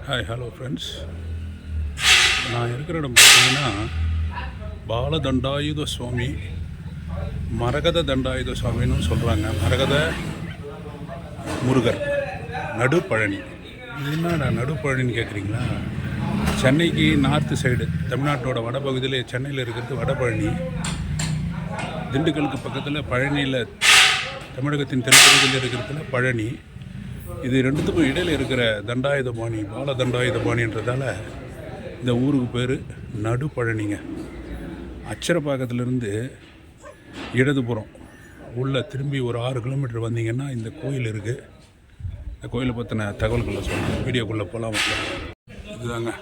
Hi hello friends. நான் இருக்கிற இடம் பார்த்தீங்கன்னா பாலதண்டாயுத சுவாமி மரகத தண்டாயுத சுவாமின்னு சொல்கிறாங்க. மரகத முருகர் நடு பழனி. இது என்னடா நடு பழனின்னு கேட்குறீங்களா? சென்னைக்கு நார்த்து சைடு, தமிழ்நாட்டோட வடபகுதியில் சென்னையில் இருக்கிறது வடபழனி. திண்டுக்கலுக்கு பக்கத்தில் பழனியில், தமிழகத்தின் தென்பகுதியில் இருக்கிறதுல பழனி. இது ரெண்டுத்துக்கும் இடையில் இருக்கிற தண்டாயுதபாணி, பால தண்டாயுதபாணின்றதால இந்த ஊருக்கு பேர் நடு பழனிங்க. அச்சரப்பாக்கத்திலேருந்து இடதுபுறம் உள்ள திரும்பி ஒரு 6 கிலோமீட்டர் வந்தீங்கன்னா இந்த கோயில் இருக்குது. இந்த கோயிலை பற்றின தகவல்களை சொல்கிறேன், வீடியோக்குள்ளே போகலாம். இதுதாங்க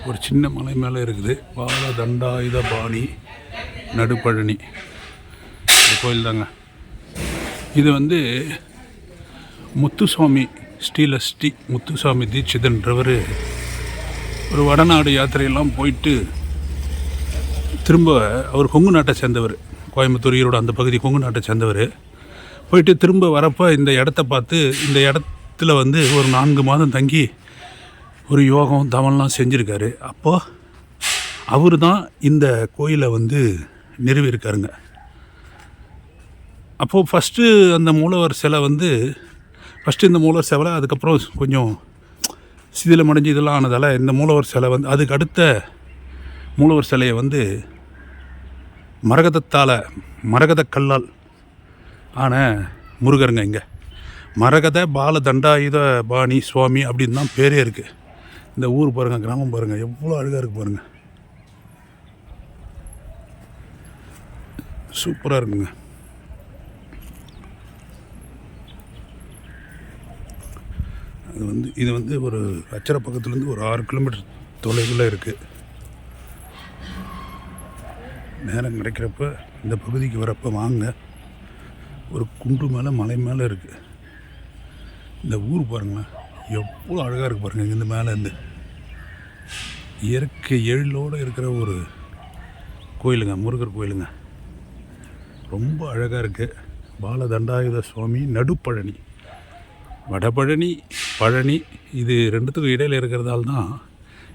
ஒரு சின்ன மலை மேலே இருக்குது பால தண்டாயுதபாணி நடுப்பழனி. இந்த கோயில் தாங்க. இது முத்துசுவாமி ஸ்ரீ முத்துசுவாமி தீட்சிதன்றவர் ஒரு வடநாடு யாத்திரையெல்லாம் போயிட்டு திரும்ப, அவர் கொங்கு நாட்டை சேர்ந்தவர், கோயம்புத்தூர் ஈரோடு அந்த பகுதி கொங்கு நாட்டை சேர்ந்தவர். போயிட்டு திரும்ப வரப்போ இந்த இடத்த பார்த்து இந்த இடத்துல ஒரு 4 மாதம் தங்கி ஒரு யோகம் தவம்லாம் செஞ்சுருக்காரு. அப்போது அவர் தான் இந்த கோயிலை நிறுவியிருக்காருங்க. அப்போது ஃபஸ்ட்டு அந்த மூலவர் சிலை இந்த மூலவர் சிலை அதுக்கப்புறம் கொஞ்சம் சிதிலமடைஞ்சு இதெல்லாம் ஆனதால் இந்த மூலவர் சிலை அதுக்கு அடுத்த மூலவர் சிலையை மரகத கல்லால் ஆன முருகருங்க. இங்கே மரகத பால தண்டாயுத பாணி சுவாமி அப்படின்னு தான் பேரே இருக்குது. இந்த ஊர் பாருங்கள், கிராமம் பாருங்கள், எவ்வளோ அழகாக இருக்குது பாருங்கள். சூப்பராக இருக்குங்க. இது ஒரு அச்சரப்பக்கத்துலேருந்து ஒரு 6 கிலோமீட்டர் தொலைவில் இருக்குது. நேரம் கிடைக்கிறப்ப இந்த பகுதிக்கு வரப்போ வாங்க. ஒரு குன்று மேலே, மலை மேலே இருக்குது இந்த ஊர். பாருங்களேன் எவ்வளோ அழகாக இருக்குது பாருங்கள். இந்த மேலேருந்து இயற்கை எழிலோடு இருக்கிற ஒரு கோயிலுங்க, முருகர் கோயிலுங்க. ரொம்ப அழகாக இருக்குது. பால தண்டாயுத சுவாமி நடுப்பழனி, வடபழனி, பழனி, இது ரெண்டுத்துக்கும் இடையில் இருக்கிறதால தான்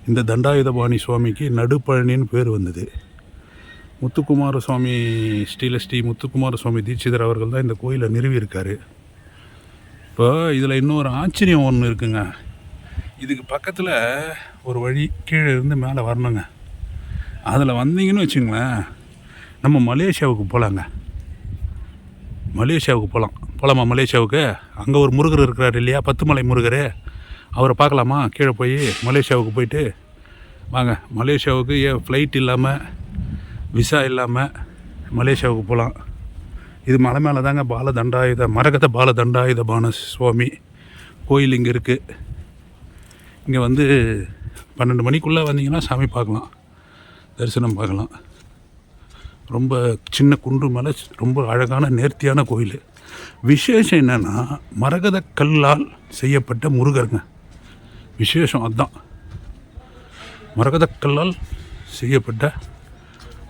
இந்த தண்டாயுதபாணி சுவாமிக்கு நடுப்பழனின்னு பேர் வந்தது. முத்துக்குமார சுவாமி ஸ்ரீ முத்துக்குமார சுவாமி தீட்சிதர் அவர்கள் தான் இந்த கோயிலை நிறுவியிருக்கார். இப்போ இதில் இன்னொரு ஆச்சரியம் ஒன்று இருக்குங்க. இதுக்கு பக்கத்தில் ஒரு வழி கீழே இருந்து மேலே வரணுங்க. அதில் வந்தீங்கன்னு வச்சுங்களேன், நம்ம மலேசியாவுக்கு போகலாங்க. போகலாமா மலேசியாவுக்கு? அங்கே ஒரு முருகர் இருக்கிறார் இல்லையா, பத்துமலை முருகர், அவரை பார்க்கலாமா? கீழே போய் மலேசியாவுக்கு போயிட்டு வாங்க. மலேசியாவுக்கு ஃப்ளைட் இல்லாமல், விசா இல்லாமல் மலேசியாவுக்கு போகலாம். இது மலை மேலே தாங்க மரகத பால தண்டாயுதபாண சுவாமி கோயில் இங்கே இருக்குது. இங்கே 12 மணிக்குள்ளே வந்தீங்கன்னா சாமி பார்க்கலாம், தரிசனம் பார்க்கலாம். ரொம்ப சின்ன குன்று மேலே ரொம்ப அழகான நேர்த்தியான கோயில். விசேஷம் என்னென்னா மரகத கல்லால் செய்யப்பட்ட முருகருங்க. விசேஷம் அதுதான், மரகத கல்லால் செய்யப்பட்ட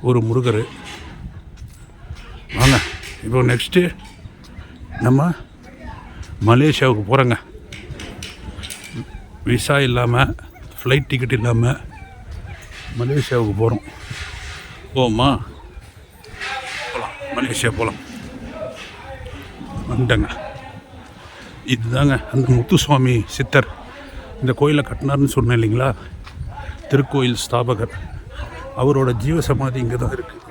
ஒரு முருகர். வாங்க இப்போ நெக்ஸ்ட்டு நம்ம மலேசியாவுக்கு போகிறோங்க. விசா இல்லாமல், ஃப்ளைட் டிக்கெட் இல்லாமல் மலேசியாவுக்கு போகிறோம். போமா, போகலாம், மலேசியா போகலாம். வந்துட்டங்க. இதுதாங்க அந்த முத்துசுவாமி சித்தர் இந்த கோயிலை கட்டினார்னு சொன்னேன் இல்லைங்களா, திருக்கோயில் ஸ்தாபகர். அவரோட ஜீவ சமாதி இங்கே தான் இருக்குது.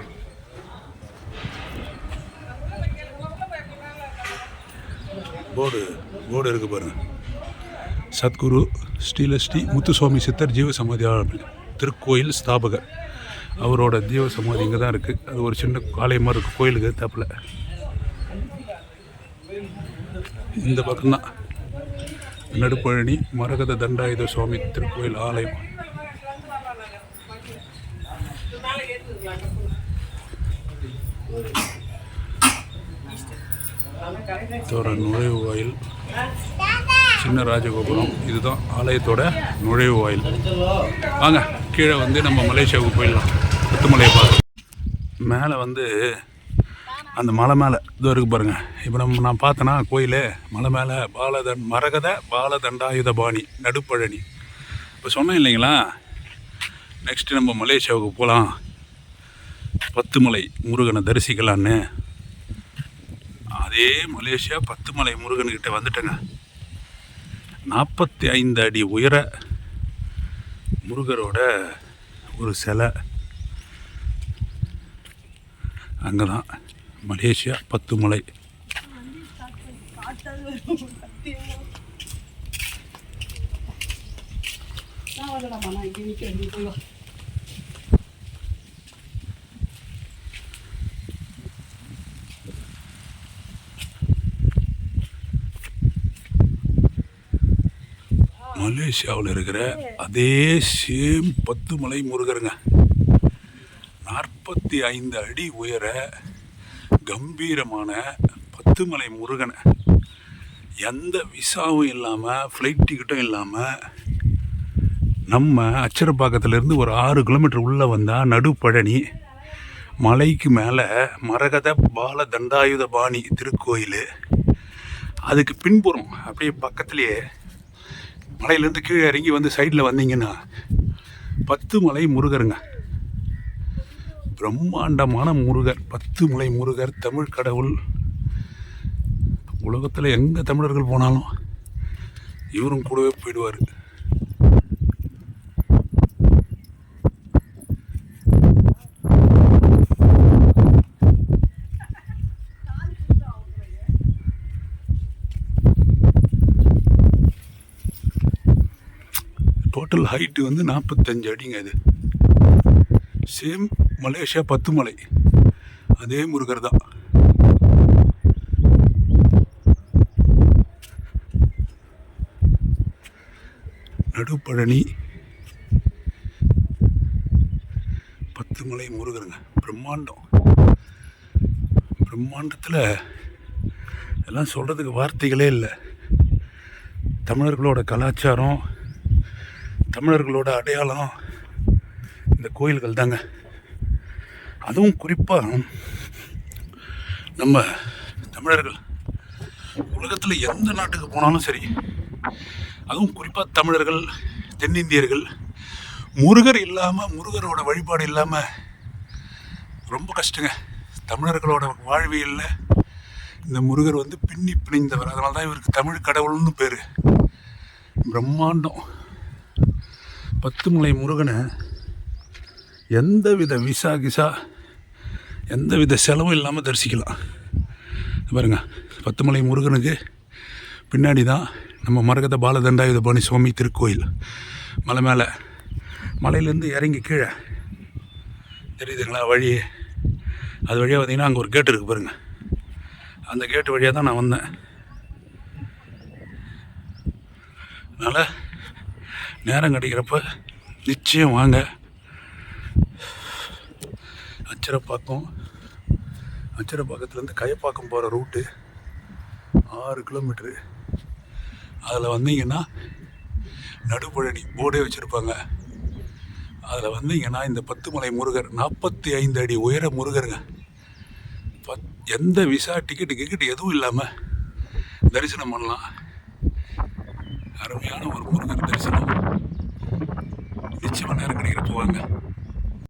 போர்டு இருக்குது பாருங்கள். சத்குரு ஸ்ரீ முத்துசுவாமி சித்தர் ஜீவ சமாதி திருக்கோயில் ஸ்தாபகர். அவரோட ஜீவ சமாதி இங்கே தான் இருக்குது. அது ஒரு சின்ன ஆலயமாக இருக்குது கோயிலுக்கு தப்பில். இந்த பக்கம்தான் நடுப்பழனி மரகத தண்டாயுத சுவாமி திருக்கோயில் ஆலயம். இதோட நுழைவு வாயில், சின்ன ராஜகோபுரம். இதுதான் ஆலயத்தோட நுழைவு வாயில். வாங்க கீழே நம்ம மலேசியாவுக்கு போயிடலாம். பத்துமலையை பார்க்க மேலே அந்த மலை மேலே இதோ இருக்குது பாருங்கள். இப்போ நான் பார்த்தேன்னா கோயில் மலை மேலே மரகத பால தண்டாயுதபாணி நடுப்பழனி இப்போ சொன்னேன் இல்லைங்களா, நெக்ஸ்ட்டு நம்ம மலேசியாவுக்கு போகலாம், பத்துமலை முருகனை தரிசிக்கலான்னு. அதே மலேசியா பத்துமலை முருகன்கிட்ட வந்துட்டேங்க. 45 அடி உயர முருகரோட ஒரு சிலை. அங்கே தான் மலேசியா பத்துமலை. மலேசியாவில் இருக்கிற அதே சேம் பத்துமலை முருகருங்க. 45 அடி உயர கம்பீரமான பத்துமலை முருகனை எந்த விசாவும் இல்லாமல், ஃப்ளைட் டிக்கெட்டும் இல்லாமல், நம்ம அச்சரப்பாக்கத்துலேருந்து ஒரு 6 கிலோமீட்டர் உள்ளே வந்தால் நடு பழனி மலைக்கு மேலே மரகத பால தண்டாயுத பாணி திருக்கோயில். அதுக்கு பின்புறம் அப்படியே பக்கத்துலேயே மலையிலேருந்து கீழே இறங்கி வந்து சைடில் வந்தீங்கன்னா பத்துமலை முருகருங்க. பிரம்மாண்டமான முருகர், பத்துமலை முருகர், தமிழ் கடவுள். உலகத்தில் எங்கே தமிழர்கள் போனாலும் இவரும் கூடவே போயிடுவார். டோட்டல் ஹைட்டு வந்து 45 அடிங்க. இது சேம் மலேசியா பத்துமலை, அதே முருகர் தான். நடுப்பழனி பத்துமலை முருகருங்க. பிரம்மாண்டம். பிரம்மாண்டத்தில் எல்லாம் சொல்கிறதுக்கு வார்த்தைகளே இல்லை. தமிழர்களோட கலாச்சாரம், தமிழர்களோட அடையாளம் இந்த கோயில்கள் தாங்க. அதுவும் குறிப்பாக நம்ம தமிழர்கள் உலகத்தில் எந்த நாட்டுக்கு போனாலும் சரி, அதுவும் குறிப்பாக தமிழர்கள், தென்னிந்தியர்கள் முருகர் இல்லாமல், முருகரோட வழிபாடு இல்லாமல் ரொம்ப கஷ்டங்க. தமிழர்களோட வாழ்வியலில் இந்த முருகர் வந்து பின்னி பிணைந்தவர். அதனால தான் இவருக்கு தமிழ் கடவுள்னு பேர். பிரம்மாண்டம். பத்துமலை முருகனை எந்தவித விசா கிசா, எந்தவித செலவும் இல்லாமல் தரிசிக்கலாம். பாருங்க, பத்துமலை முருகனுக்கு பின்னாடி தான் நம்ம மரகத பாலதண்டாயுத பாணி சுவாமி திருக்கோயில். மலை மேலே, மலையிலேருந்து இறங்கி கீழே தெரியுதுங்களா வழி, அது வழியாக பார்த்தீங்கன்னா அங்கே ஒரு கேட்டு இருக்குது பாருங்கள். அந்த கேட்டு வழியாக தான் நான் வந்தேன். அதனால் நேரம் கிடைக்கிறப்ப நிச்சயம் வாங்க. அச்சரப்பாக்கத்துலேருந்து கயப்பாக்கம் போகிற ரூட்டு 6 கிலோமீட்ரு. அதில் வந்தீங்கன்னா நடுப்பழனி போர்டே வச்சுருப்பாங்க. அதில் வந்தீங்கன்னா இந்த பத்துமலை முருகர் 45 அடி உயர முருகருங்க. எந்த விசா டிக்கெட்டு எதுவும் இல்லாமல் தரிசனம் பண்ணலாம். அருமையான ஒரு முருகர் தரிசனம். நிச்சயமாக நேரம் கிடைக்கிறப்ப வாங்க.